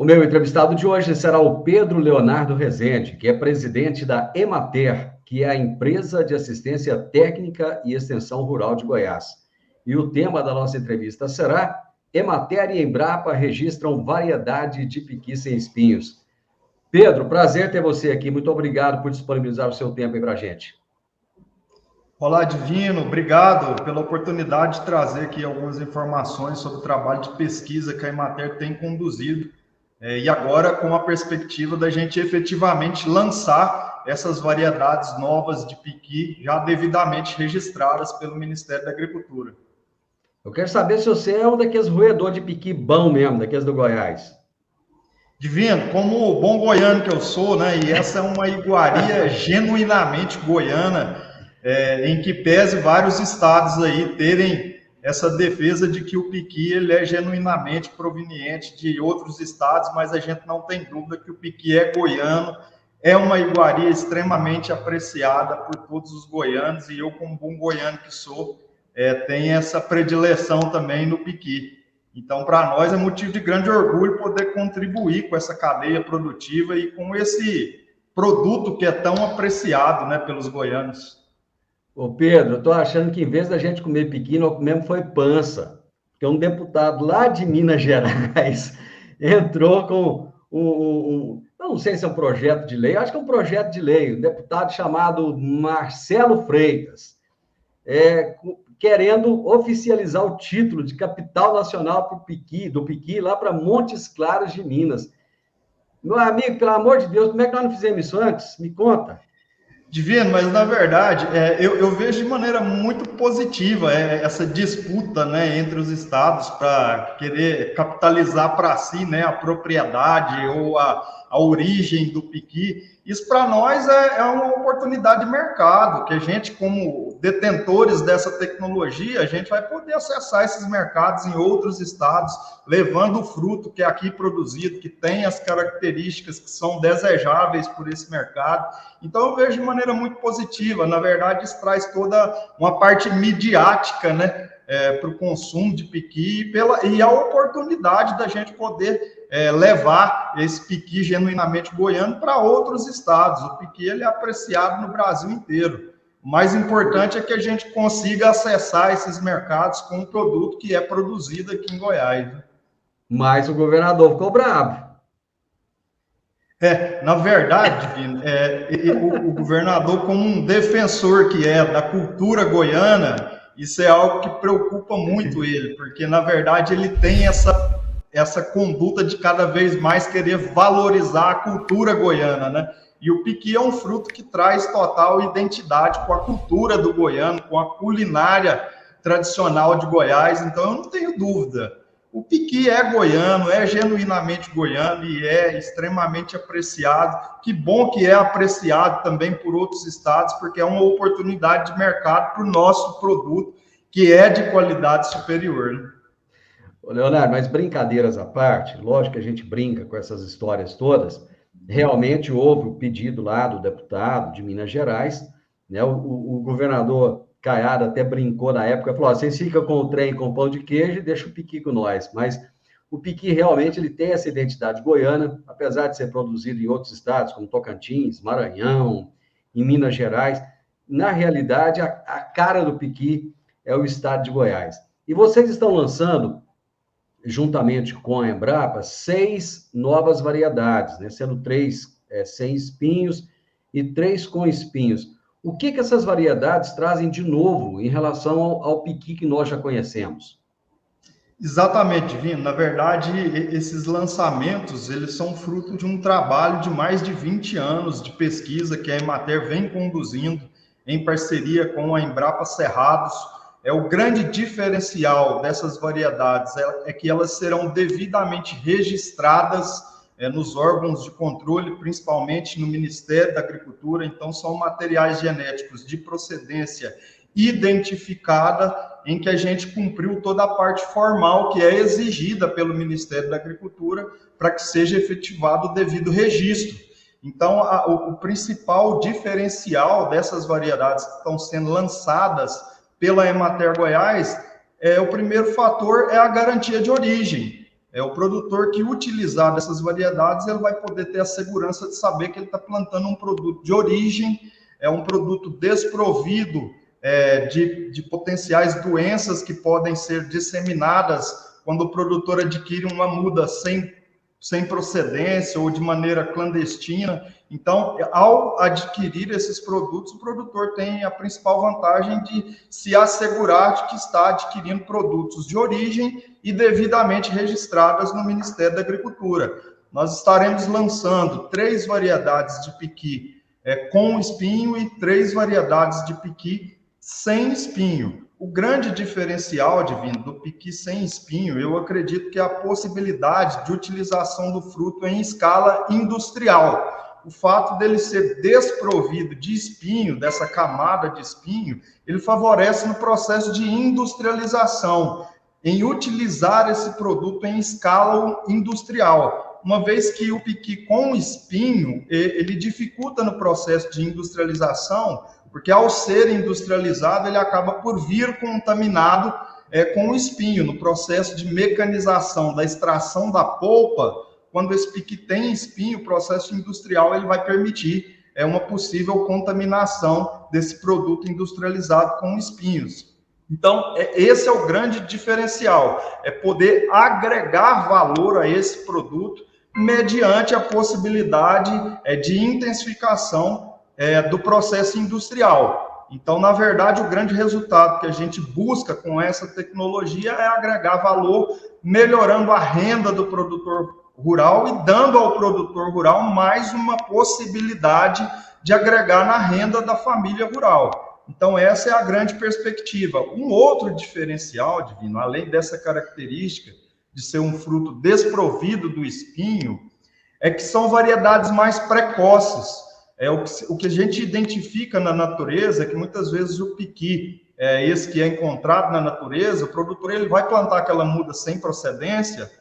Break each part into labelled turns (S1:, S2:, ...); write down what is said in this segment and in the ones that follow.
S1: O meu entrevistado de hoje será o Pedro Leonardo Rezende, que é presidente da Emater, que é a Empresa de Assistência Técnica e Extensão Rural de Goiás. E o tema da nossa entrevista será: Emater e Embrapa registram variedade de piqui sem espinhos. Pedro, prazer ter você aqui. Muito obrigado por disponibilizar o seu tempo aí para a gente.
S2: Olá, Divino. Obrigado pela oportunidade de trazer aqui algumas informações sobre o trabalho de pesquisa que a Emater tem conduzido. E agora com a perspectiva da gente efetivamente lançar essas variedades novas de piqui já devidamente registradas pelo Ministério da Agricultura.
S1: Eu quero saber se você é um daqueles roedores de piqui bom mesmo, daqueles do Goiás.
S2: Divino, como bom goiano que eu sou, né? E essa é uma iguaria genuinamente goiana, em que pese vários estados aí terem essa defesa de que o piqui ele é genuinamente proveniente de outros estados, mas a gente não tem dúvida que o piqui é goiano, é uma iguaria extremamente apreciada por todos os goianos, e eu, como bom goiano que sou, tenho essa predileção também no piqui. Então, para nós é motivo de grande orgulho poder contribuir com essa cadeia produtiva e com esse produto que é tão apreciado, né, pelos goianos.
S1: Ô Pedro, eu estou achando que em vez da gente comer piqui, nós comemos foi pança. Porque um deputado lá de Minas Gerais entrou com eu não sei se é um projeto de lei, acho que é um projeto de lei, um deputado chamado Marcelo Freitas, querendo oficializar o título de capital nacional do piqui lá para Montes Claros de Minas. Meu amigo, pelo amor de Deus, como é que nós não fizemos isso antes? Me conta.
S2: Divino, mas na verdade eu vejo de maneira muito positiva essa disputa, né, entre os estados para querer capitalizar para si, né, a propriedade ou a origem do piqui. Isso para nós é uma oportunidade de mercado, que a gente, como detentores dessa tecnologia, a gente vai poder acessar esses mercados em outros estados, levando o fruto que é aqui produzido, que tem as características que são desejáveis por esse mercado. Então, eu vejo de maneira muito positiva. Na verdade, isso traz toda uma parte midiática, né, para o consumo de piqui e a oportunidade da gente poder levar esse piqui genuinamente goiano para outros estados. O piqui ele é apreciado no Brasil inteiro. O mais importante é que a gente consiga acessar esses mercados com um produto que é produzido aqui em Goiás.
S1: Mas o governador ficou bravo.
S2: Na verdade, o governador, como um defensor que é da cultura goiana, isso é algo que preocupa muito ele, porque, na verdade, ele tem essa conduta de cada vez mais querer valorizar a cultura goiana, né? E o piqui é um fruto que traz total identidade com a cultura do goiano, com a culinária tradicional de Goiás, então eu não tenho dúvida. O piqui é goiano, é genuinamente goiano e é extremamente apreciado. Que bom que é apreciado também por outros estados, porque é uma oportunidade de mercado para o nosso produto, que é de qualidade superior, né?
S1: Leonardo, mas brincadeiras à parte, lógico que a gente brinca com essas histórias todas. Realmente houve o pedido lá do deputado de Minas Gerais, né? O governador Caiado até brincou na época, falou: vocês ficam com o trem com pão de queijo e deixa o piqui com nós. Mas o piqui realmente ele tem essa identidade goiana, apesar de ser produzido em outros estados, como Tocantins, Maranhão, em Minas Gerais. Na realidade, a cara do piqui é o estado de Goiás. E vocês estão lançando, juntamente com a Embrapa, 6 novas variedades, né? Sendo 3 sem espinhos e 3 com espinhos. O que essas variedades trazem de novo em relação ao piqui que nós já conhecemos?
S2: Exatamente, Divino. Na verdade, esses lançamentos, eles são fruto de um trabalho de mais de 20 anos de pesquisa que a Emater vem conduzindo em parceria com a Embrapa Cerrados. O grande diferencial dessas variedades é que elas serão devidamente registradas nos órgãos de controle, principalmente no Ministério da Agricultura. Então, são materiais genéticos de procedência identificada, em que a gente cumpriu toda a parte formal que é exigida pelo Ministério da Agricultura para que seja efetivado o devido registro. Então, o principal diferencial dessas variedades que estão sendo lançadas pela Emater Goiás, o primeiro fator é a garantia de origem. O produtor que utilizar dessas variedades, ele vai poder ter a segurança de saber que ele está plantando um produto de origem, um produto desprovido de potenciais doenças que podem ser disseminadas quando o produtor adquire uma muda sem procedência ou de maneira clandestina. Então, ao adquirir esses produtos, o produtor tem a principal vantagem de se assegurar de que está adquirindo produtos de origem e devidamente registradas no Ministério da Agricultura. Nós estaremos lançando 3 variedades de piqui com espinho e 3 variedades de piqui sem espinho. O grande diferencial, Divino, do piqui sem espinho, eu acredito que é a possibilidade de utilização do fruto em escala industrial. O fato dele ser desprovido de espinho, dessa camada de espinho, ele favorece no processo de industrialização, em utilizar esse produto em escala industrial. Uma vez que o piqui com espinho, ele dificulta no processo de industrialização, porque ao ser industrializado, ele acaba por vir contaminado com o espinho. No processo de mecanização, da extração da polpa, quando esse piqui tem espinho, o processo industrial ele vai permitir uma possível contaminação desse produto industrializado com espinhos. Então, esse é o grande diferencial, poder agregar valor a esse produto mediante a possibilidade de intensificação do processo industrial. Então, na verdade, o grande resultado que a gente busca com essa tecnologia é agregar valor, melhorando a renda do produtor rural e dando ao produtor rural mais uma possibilidade de agregar na renda da família rural. Então, essa é a grande perspectiva. Um outro diferencial, Divino, além dessa característica de ser um fruto desprovido do espinho, é que são variedades mais precoces. O que a gente identifica na natureza é que muitas vezes o piqui, esse que é encontrado na natureza, o produtor ele vai plantar aquela muda sem procedência,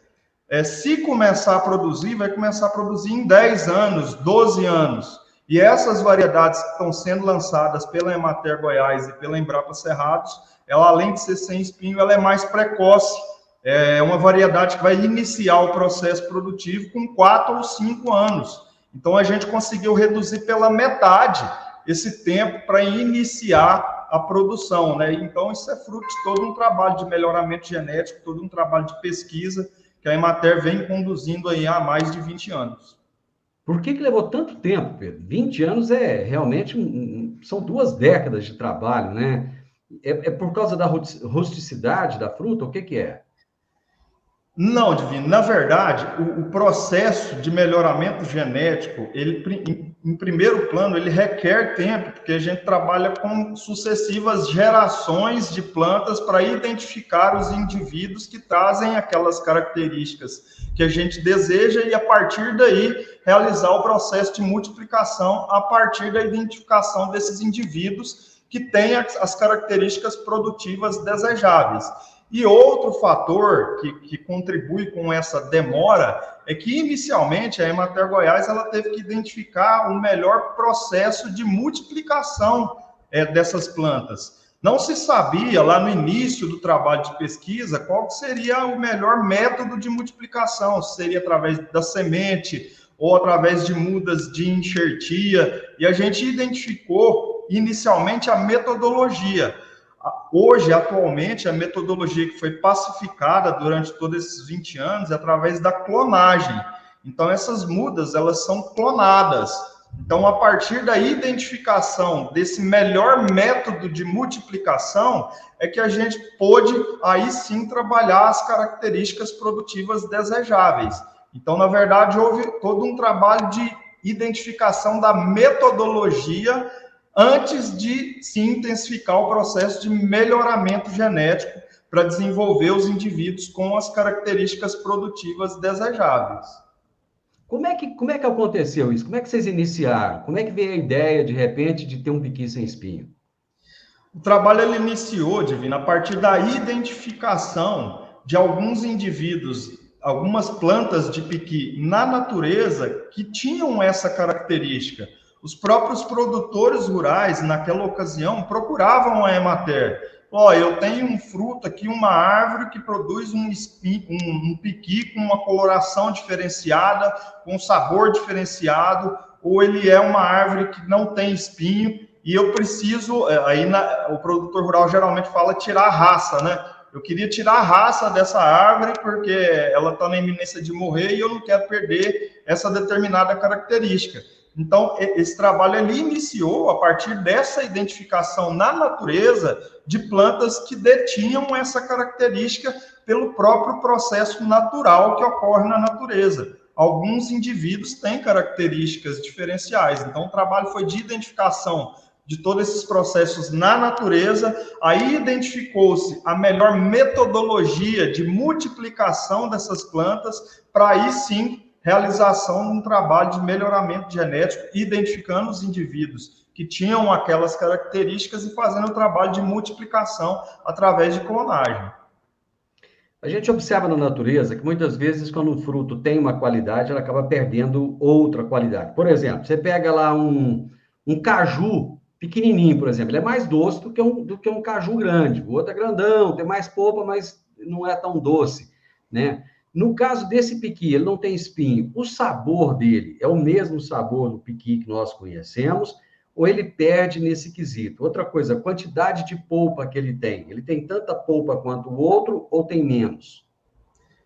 S2: se começar a produzir, vai começar a produzir em 10 anos, 12 anos. E essas variedades que estão sendo lançadas pela Emater Goiás e pela Embrapa Cerrados, ela além de ser sem espinho, ela é mais precoce. É uma variedade que vai iniciar o processo produtivo com 4 ou 5 anos. Então, a gente conseguiu reduzir pela metade esse tempo para iniciar a produção, né? Então, isso é fruto de todo um trabalho de melhoramento genético, todo um trabalho de pesquisa que a Emater vem conduzindo aí há mais de 20 anos.
S1: Por que levou tanto tempo, Pedro? 20 anos é realmente são 2 décadas de trabalho, né? É por causa da rusticidade da fruta? O que é?
S2: Não, Divino. Na verdade, o processo de melhoramento genético, ele, em primeiro plano, ele requer tempo, porque a gente trabalha com sucessivas gerações de plantas para identificar os indivíduos que trazem aquelas características que a gente deseja e, a partir daí, realizar o processo de multiplicação a partir da identificação desses indivíduos que têm as características produtivas desejáveis. E outro fator que contribui com essa demora é que, inicialmente, a Emater Goiás ela teve que identificar o melhor processo de multiplicação dessas plantas. Não se sabia, lá no início do trabalho de pesquisa, qual seria o melhor método de multiplicação, se seria através da semente ou através de mudas de enxertia, e a gente identificou, inicialmente, a metodologia. Hoje, atualmente, a metodologia que foi pacificada durante todos esses 20 anos é através da clonagem. Então, essas mudas, elas são clonadas. Então, a partir da identificação desse melhor método de multiplicação, é que a gente pôde, aí sim, trabalhar as características produtivas desejáveis. Então, na verdade, houve todo um trabalho de identificação da metodologia antes de se intensificar o processo de melhoramento genético para desenvolver os indivíduos com as características produtivas desejáveis.
S1: Como é que aconteceu isso? Como é que vocês iniciaram? Como é que veio a ideia, de repente, de ter um piqui sem espinho?
S2: O trabalho ele iniciou, Divino, a partir da identificação de alguns indivíduos, algumas plantas de piqui na natureza que tinham essa característica. Os próprios produtores rurais, naquela ocasião, procuravam a Emater Ó, eu tenho um fruto aqui, uma árvore que produz um piqui com uma coloração diferenciada, com um sabor diferenciado, ou ele é uma árvore que não tem espinho, e eu preciso, o produtor rural geralmente fala tirar a raça, né? Eu queria tirar a raça dessa árvore porque ela está na iminência de morrer e eu não quero perder essa determinada característica. Então, esse trabalho ele iniciou a partir dessa identificação na natureza de plantas que detinham essa característica pelo próprio processo natural que ocorre na natureza. Alguns indivíduos têm características diferenciais. Então, o trabalho foi de identificação de todos esses processos na natureza, aí identificou-se a melhor metodologia de multiplicação dessas plantas, para aí sim, realização de um trabalho de melhoramento genético, identificando os indivíduos que tinham aquelas características e fazendo o trabalho de multiplicação através de clonagem.
S1: A gente observa na natureza que muitas vezes, quando um fruto tem uma qualidade, ela acaba perdendo outra qualidade. Por exemplo, você pega lá um caju pequenininho, por exemplo, ele é mais doce do que um caju grande. O outro é grandão, tem mais polpa, mas não é tão doce, né? No caso desse piqui, ele não tem espinho. O sabor dele é o mesmo sabor do piqui que nós conhecemos, ou ele perde nesse quesito? Outra coisa, a quantidade de polpa que ele tem. Ele tem tanta polpa quanto o outro ou tem menos?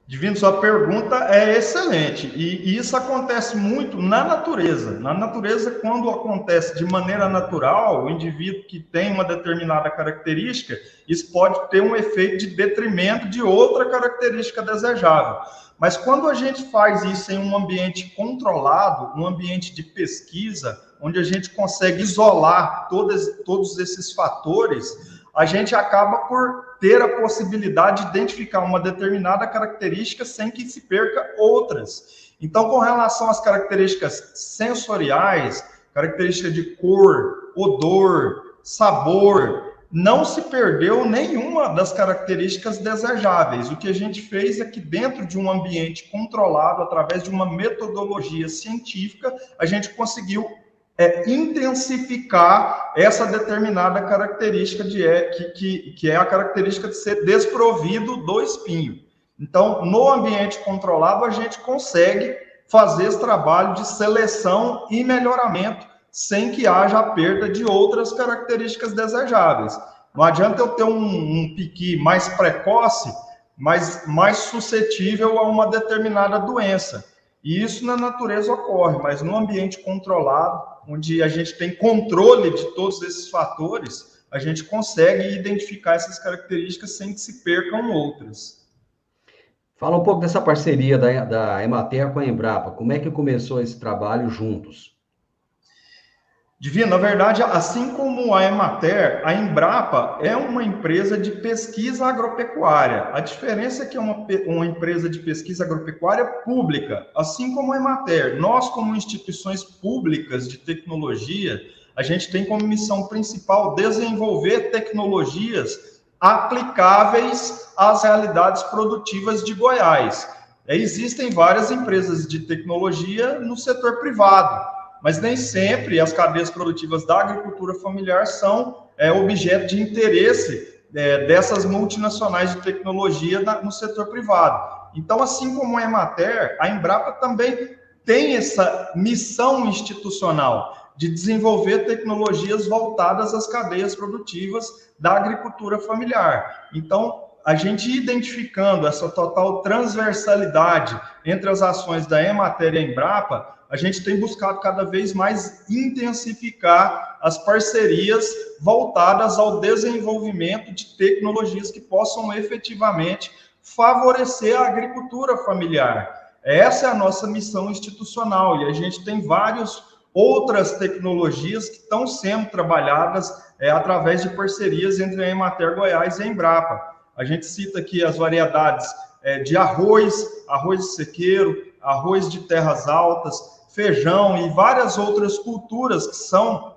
S2: Divino, sua pergunta é excelente, e isso acontece muito na natureza. Na natureza, quando acontece de maneira natural, o indivíduo que tem uma determinada característica, isso pode ter um efeito de detrimento de outra característica desejável. Mas quando a gente faz isso em um ambiente controlado, um ambiente de pesquisa, onde a gente consegue isolar todos esses fatores, a gente acaba por ter a possibilidade de identificar uma determinada característica sem que se perca outras. Então, com relação às características sensoriais, características de cor, odor, sabor, não se perdeu nenhuma das características desejáveis. O que a gente fez é que dentro de um ambiente controlado, através de uma metodologia científica, a gente conseguiu intensificar essa determinada característica que é a característica de ser desprovido do espinho. Então, no ambiente controlado, a gente consegue fazer esse trabalho de seleção e melhoramento sem que haja a perda de outras características desejáveis. Não adianta eu ter um piqui mais precoce, mas mais suscetível a uma determinada doença. E isso na natureza ocorre, mas no ambiente controlado, onde a gente tem controle de todos esses fatores, a gente consegue identificar essas características sem que se percam outras.
S1: Fala um pouco dessa parceria da Emater com a Embrapa. Como é que começou esse trabalho juntos?
S2: Divino, na verdade, assim como a Emater, a Embrapa é uma empresa de pesquisa agropecuária. A diferença é que é uma empresa de pesquisa agropecuária pública, assim como a Emater. Nós, como instituições públicas de tecnologia, a gente tem como missão principal desenvolver tecnologias aplicáveis às realidades produtivas de Goiás. Existem várias empresas de tecnologia no setor privado, mas nem sempre as cadeias produtivas da agricultura familiar são objeto de interesse dessas multinacionais de tecnologia no setor privado. Então, assim como a Emater, a Embrapa também tem essa missão institucional de desenvolver tecnologias voltadas às cadeias produtivas da agricultura familiar. Então, a gente identificando essa total transversalidade entre as ações da Emater e a Embrapa, a gente tem buscado cada vez mais intensificar as parcerias voltadas ao desenvolvimento de tecnologias que possam efetivamente favorecer a agricultura familiar. Essa é a nossa missão institucional, e a gente tem várias outras tecnologias que estão sendo trabalhadas através de parcerias entre a Emater Goiás e a Embrapa. A gente cita aqui as variedades de arroz, arroz sequeiro, arroz de terras altas, feijão e várias outras culturas que são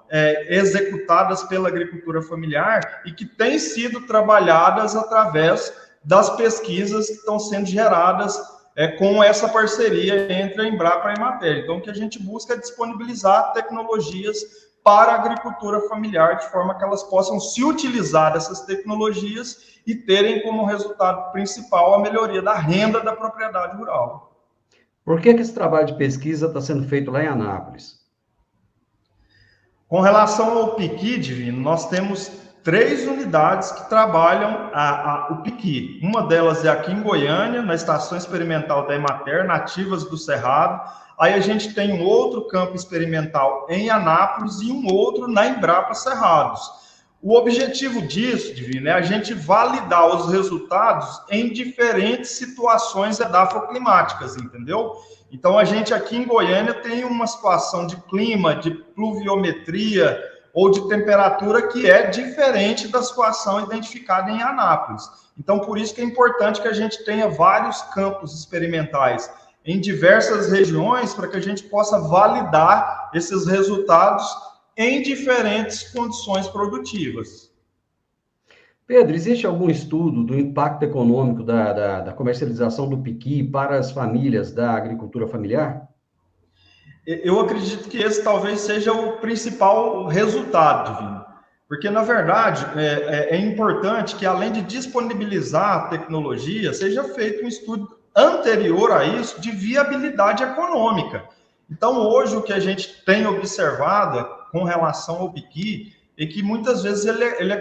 S2: executadas pela agricultura familiar e que têm sido trabalhadas através das pesquisas que estão sendo geradas com essa parceria entre a Embrapa e a Emater. Então, o que a gente busca é disponibilizar tecnologias para a agricultura familiar, de forma que elas possam se utilizar dessas tecnologias e terem como resultado principal a melhoria da renda da propriedade rural.
S1: Por que esse trabalho de pesquisa está sendo feito lá em Anápolis?
S2: Com relação ao piqui, Divino, nós temos 3 unidades que trabalham o piqui. Uma delas é aqui em Goiânia, na Estação Experimental da Emater, Nativas do Cerrado. Aí a gente tem um outro campo experimental em Anápolis e um outro na Embrapa Cerrados. O objetivo disso, Divino, é a gente validar os resultados em diferentes situações edafoclimáticas, entendeu? Então, a gente aqui em Goiânia tem uma situação de clima, de pluviometria ou de temperatura que é diferente da situação identificada em Anápolis. Então, por isso que é importante que a gente tenha vários campos experimentais em diversas regiões para que a gente possa validar esses resultados em diferentes condições produtivas.
S1: Pedro, existe algum estudo do impacto econômico da comercialização do piqui para as famílias da agricultura familiar?
S2: Eu acredito que esse talvez seja o principal resultado, Divino. Porque, na verdade, é importante que, além de disponibilizar a tecnologia, seja feito um estudo anterior a isso de viabilidade econômica. Então, hoje, o que a gente tem observado com relação ao piqui é que, muitas vezes, ele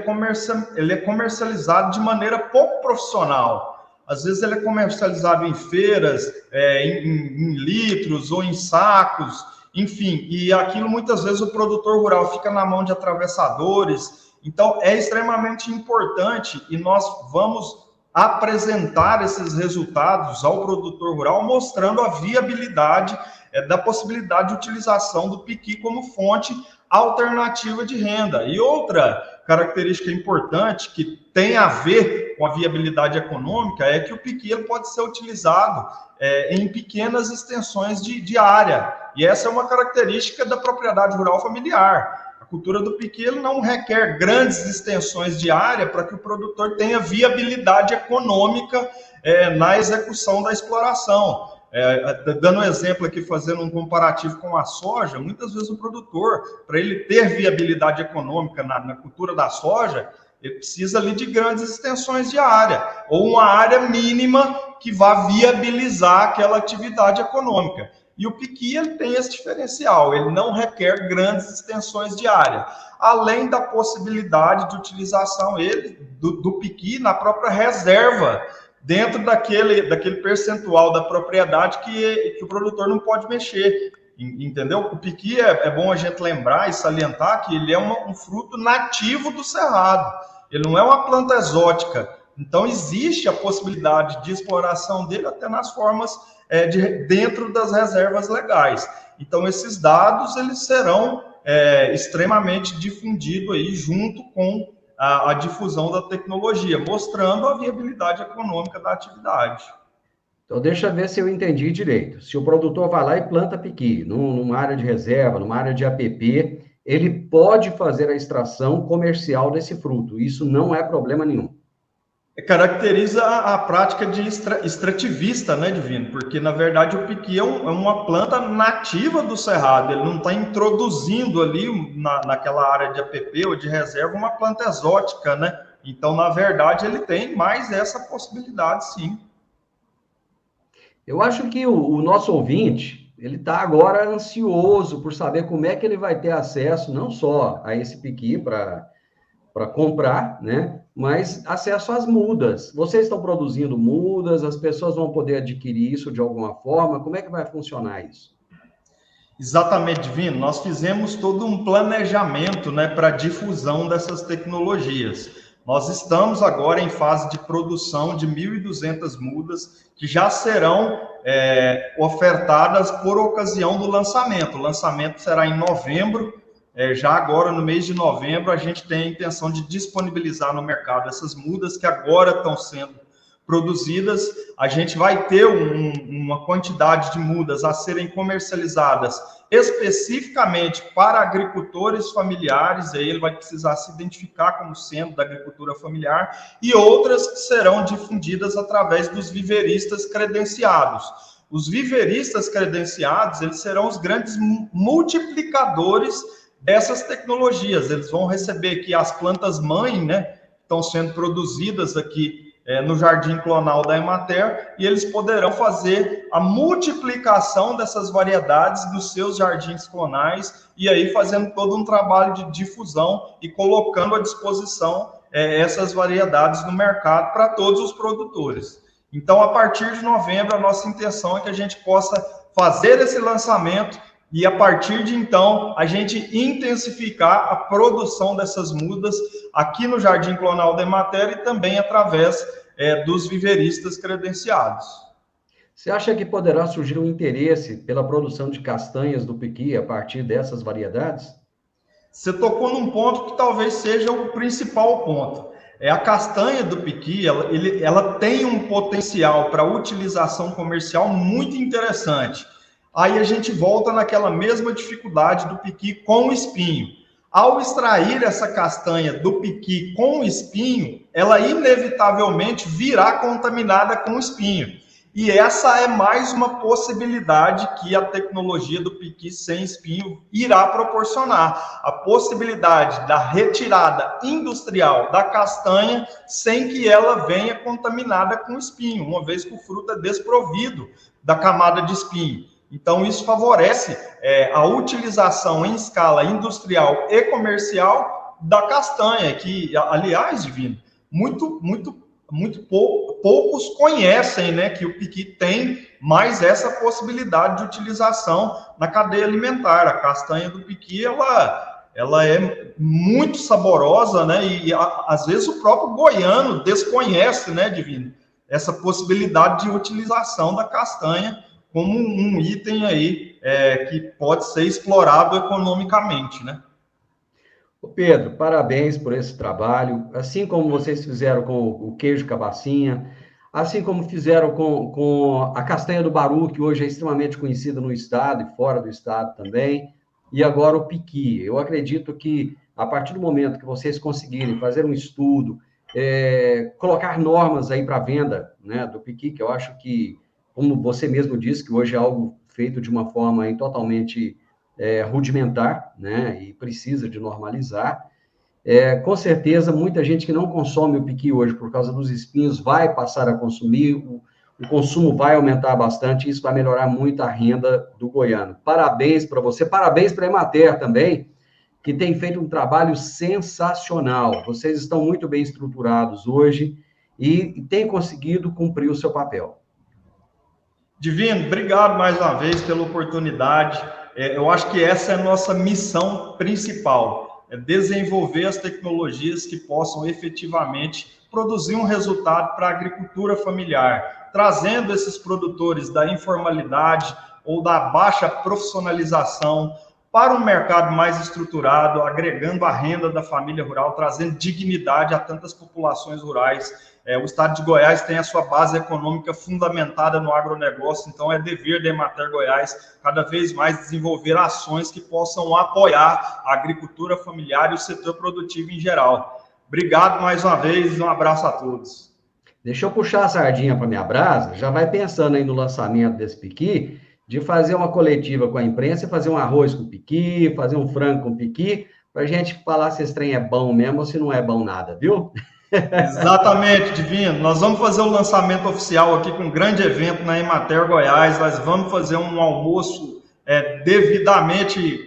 S2: é comercializado de maneira pouco profissional. Às vezes ele é comercializado em feiras, em litros ou em sacos, enfim, e aquilo muitas vezes o produtor rural fica na mão de atravessadores. Então é extremamente importante e nós vamos apresentar esses resultados ao produtor rural, mostrando a viabilidade da possibilidade de utilização do piqui como fonte alternativa de renda. E outra característica importante que tem a ver com a viabilidade econômica é que o piqui ele pode ser utilizado em pequenas extensões de área. E essa é uma característica da propriedade rural familiar. A cultura do piqui ele não requer grandes extensões de área para que o produtor tenha viabilidade econômica na execução da exploração. Dando um exemplo aqui, fazendo um comparativo com a soja, muitas vezes o produtor, para ele ter viabilidade econômica na cultura da soja, ele precisa ali de grandes extensões de área, ou uma área mínima que vá viabilizar aquela atividade econômica. E o piqui ele tem esse diferencial, ele não requer grandes extensões de área, além da possibilidade de utilização do piqui na própria reserva, dentro daquele percentual da propriedade que o produtor não pode mexer, entendeu? O piqui é bom a gente lembrar e salientar que ele é um fruto nativo do cerrado, ele não é uma planta exótica, então existe a possibilidade de exploração dele até nas formas dentro das reservas legais. Então esses dados eles serão extremamente difundidos aí junto com a difusão da tecnologia, mostrando a viabilidade econômica da atividade.
S1: Então, deixa eu ver se eu entendi direito. Se o produtor vai lá e planta piqui numa área de reserva, numa área de APP, ele pode fazer a extração comercial desse fruto. Isso não é problema nenhum.
S2: Caracteriza a prática de extrativista, né, Divino? Porque, na verdade, o piqui é uma planta nativa do cerrado, ele não está introduzindo ali naquela área de APP ou de reserva uma planta exótica, né? Então, na verdade, ele tem mais essa possibilidade, sim.
S1: Eu acho que o nosso ouvinte, ele está agora ansioso por saber como é que ele vai ter acesso não só a esse piqui para comprar, né? Mas acesso às mudas. Vocês estão produzindo mudas, as pessoas vão poder adquirir isso de alguma forma? Como é que vai funcionar isso?
S2: Exatamente, Divino. Nós fizemos todo um planejamento, né, para a difusão dessas tecnologias. Nós estamos agora em fase de produção de 1.200 mudas que já serão ofertadas por ocasião do lançamento. O lançamento será em novembro. Já agora, no mês de novembro, a gente tem a intenção de disponibilizar no mercado essas mudas que agora estão sendo produzidas. A gente vai ter uma quantidade de mudas a serem comercializadas especificamente para agricultores familiares, aí ele vai precisar se identificar como sendo da agricultura familiar, e outras que serão difundidas através dos viveristas credenciados. Os viveristas credenciados, eles serão os grandes multiplicadores dessas tecnologias. Eles vão receber que as plantas mãe, né, estão sendo produzidas aqui no jardim clonal da Emater, e eles poderão fazer a multiplicação dessas variedades dos seus jardins clonais, e aí fazendo todo um trabalho de difusão e colocando à disposição essas variedades no mercado para todos os produtores. Então, a partir de novembro, a nossa intenção é que a gente possa fazer esse lançamento e, a partir de então, a gente intensificar a produção dessas mudas aqui no Jardim Clonal da Emater e também através dos viveristas credenciados.
S1: Você acha que poderá surgir um interesse pela produção de castanhas do piqui a partir dessas variedades?
S2: Você tocou num ponto que talvez seja o principal ponto. A castanha do piqui, ela tem um potencial para utilização comercial muito interessante. Aí a gente volta naquela mesma dificuldade do piqui com o espinho. Ao extrair essa castanha do piqui com o espinho, ela inevitavelmente virá contaminada com o espinho. E essa é mais uma possibilidade que a tecnologia do piqui sem espinho irá proporcionar. A possibilidade da retirada industrial da castanha sem que ela venha contaminada com espinho, uma vez que o fruto é desprovido da camada de espinho. Então, isso favorece a utilização em escala industrial e comercial da castanha, que, aliás, Divino, muito poucos conhecem, né, que o piqui tem mais essa possibilidade de utilização na cadeia alimentar. A castanha do piqui, ela é muito saborosa, né, e às vezes o próprio goiano desconhece, né, Divino, essa possibilidade de utilização da castanha como um item aí que pode ser explorado economicamente, né?
S1: Pedro, parabéns por esse trabalho, assim como vocês fizeram com o queijo cabacinha, assim como fizeram com a castanha do Baru, que hoje é extremamente conhecida no estado e fora do estado também, e agora o piqui. Eu acredito que, a partir do momento que vocês conseguirem fazer um estudo, colocar normas aí para venda, né, do piqui, que eu acho que, como você mesmo disse, que hoje é algo feito de uma forma aí totalmente rudimentar, né, e precisa de normalizar. Com certeza, muita gente que não consome o piqui hoje por causa dos espinhos vai passar a consumir, o consumo vai aumentar bastante, e isso vai melhorar muito a renda do goiano. Parabéns para você, parabéns para a Emater também, que tem feito um trabalho sensacional. Vocês estão muito bem estruturados hoje e têm conseguido cumprir o seu papel.
S2: Divino, obrigado mais uma vez pela oportunidade. Eu acho que essa é a nossa missão principal, é desenvolver as tecnologias que possam efetivamente produzir um resultado para a agricultura familiar, trazendo esses produtores da informalidade ou da baixa profissionalização para um mercado mais estruturado, agregando a renda da família rural, trazendo dignidade a tantas populações rurais. O estado de Goiás tem a sua base econômica fundamentada no agronegócio, então é dever da Emater Goiás cada vez mais desenvolver ações que possam apoiar a agricultura familiar e o setor produtivo em geral. Obrigado mais uma vez e um abraço a todos.
S1: Deixa eu puxar a sardinha para minha brasa, já vai pensando aí no lançamento desse piqui, de fazer uma coletiva com a imprensa e fazer um arroz com piqui, fazer um frango com piqui, para a gente falar se esse trem é bom mesmo ou se não é bom nada, viu?
S2: Exatamente, Divino. Nós vamos fazer o lançamento oficial aqui com um grande evento na Emater Goiás. Nós vamos fazer um almoço devidamente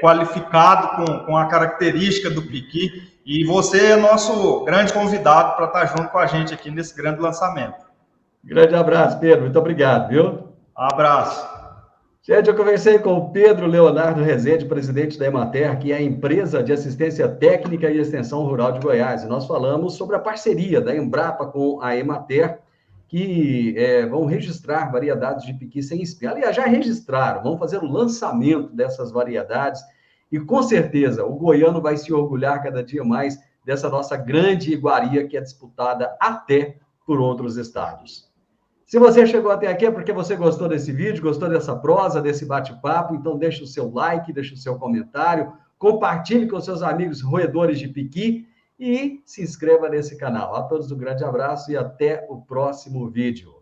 S2: qualificado com a característica do piqui. E você é nosso grande convidado para estar junto com a gente aqui nesse grande lançamento.
S1: Grande abraço, Pedro. Muito obrigado, viu?
S2: Abraço.
S1: Gente, eu conversei com o Pedro Leonardo Rezende, presidente da Emater, que é a empresa de assistência técnica e extensão rural de Goiás. E nós falamos sobre a parceria da Embrapa com a Emater, que vão registrar variedades de piqui sem espinho. Aliás, já registraram, vão fazer o lançamento dessas variedades. E, com certeza, o goiano vai se orgulhar cada dia mais dessa nossa grande iguaria que é disputada até por outros estados. Se você chegou até aqui é porque você gostou desse vídeo, gostou dessa prosa, desse bate-papo, então deixa o seu like, deixa o seu comentário, compartilhe com seus amigos roedores de piqui e se inscreva nesse canal. A todos um grande abraço e até o próximo vídeo.